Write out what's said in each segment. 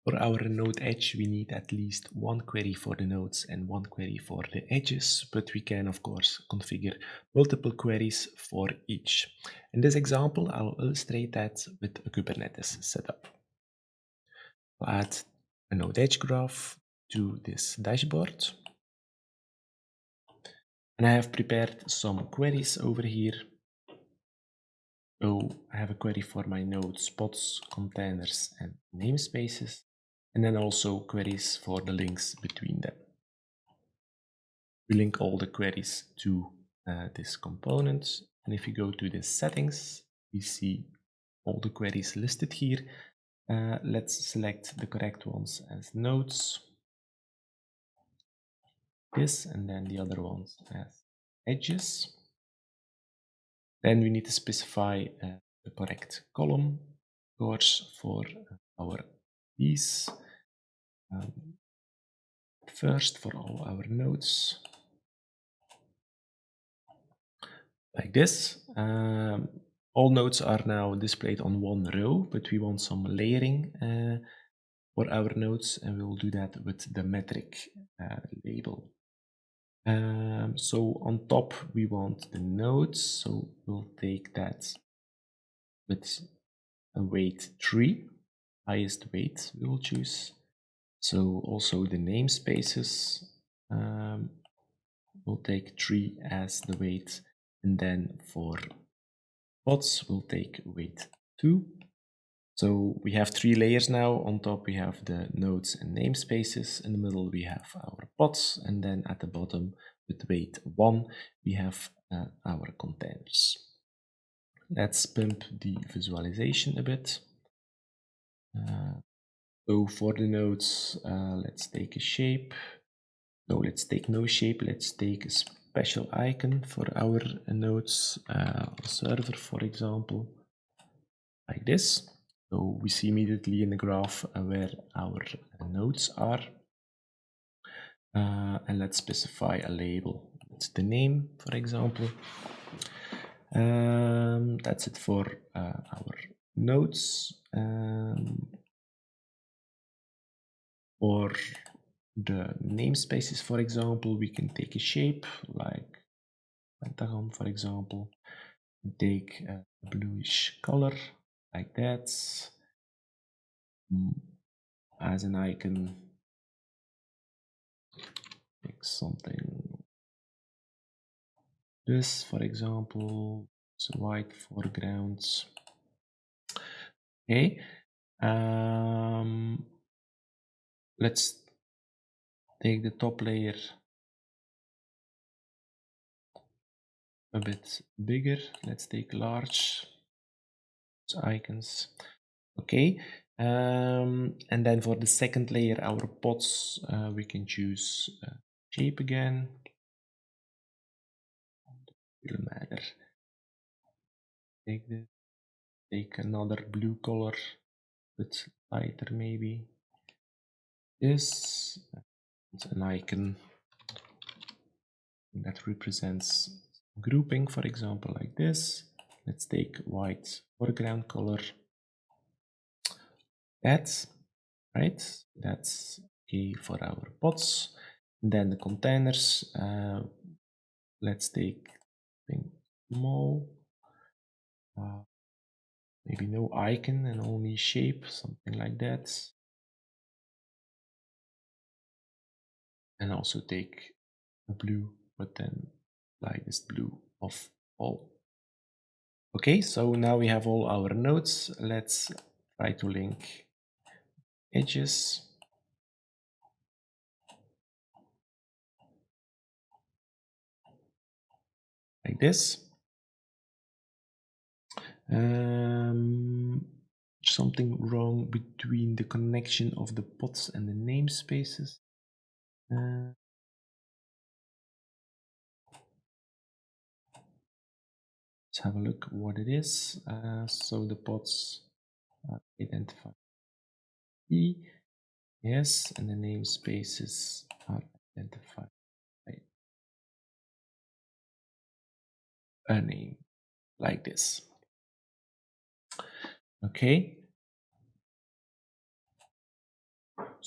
For our node edge, we need at least one query for the nodes and one query for the edges, but we can of course configure multiple queries for each. In this example, I'll illustrate that with a Kubernetes setup. I'll add a node edge graph to this dashboard. And I have prepared some queries over here. So I have a query for my nodes, pods, containers, and namespaces, and then also queries for the links between them. We link all the queries to this component, and if you go to the settings, we see all the queries listed here. Let's select the correct ones as nodes, this, and then the other ones as edges. Then we need to specify the correct column course for our keys. First for all our nodes, like this. All nodes are now displayed on one row, but we want some layering for our nodes, and we will do that with the metric label. So on top we want the nodes, so we'll take that with a weight 3, highest weight we will choose. So also the namespaces, we'll take 3 as the weight, and then for pods we'll take weight 2. So we have 3 layers now. On top we have the nodes and namespaces, in the middle we have our pods, and then at the bottom with weight 1 we have our containers. Let's pimp the visualization a bit. So for the nodes, let's take a shape. No, let's take no shape. Let's take a special icon for our nodes, server, for example, like this. So we see immediately in the graph where our nodes are. And let's specify a label. It's the name, for example. That's it for our nodes. For the namespaces, for example, we can take a shape like pentagon, for example, and take a bluish color like that as an icon. Take something this, for example, it's a white foreground. Okay, let's take the top layer a bit bigger. Let's take large icons. Okay, and then for the second layer, our pods, we can choose shape again. Doesn't matter. Take this. Take another blue color, but lighter maybe. This, it's an icon that represents grouping, for example, like this. Let's take white foreground color. That's right. That's okay for our pods. And then the containers. Let's take something small. Maybe no icon and only shape, something like that. And also take a blue, but then lightest blue of all. Okay, so now we have all our nodes. Let's try to link edges. Like this. Something wrong between the connection of the pods and the namespaces. Let's have a look what it is. So the pods are identified E, yes, and the namespaces are identified by a name like this. Okay.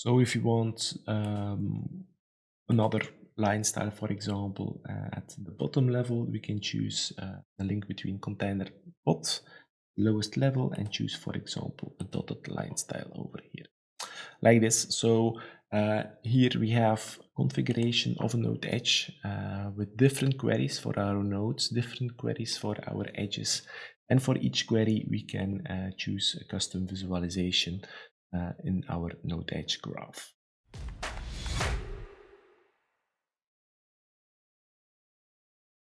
So if you want another line style, for example, at the bottom level, we can choose the link between container bot, lowest level, and choose, for example, a dotted line style over here, like this. So here we have configuration of a node edge with different queries for our nodes, different queries for our edges. And for each query, we can choose a custom visualization in our node edge graph.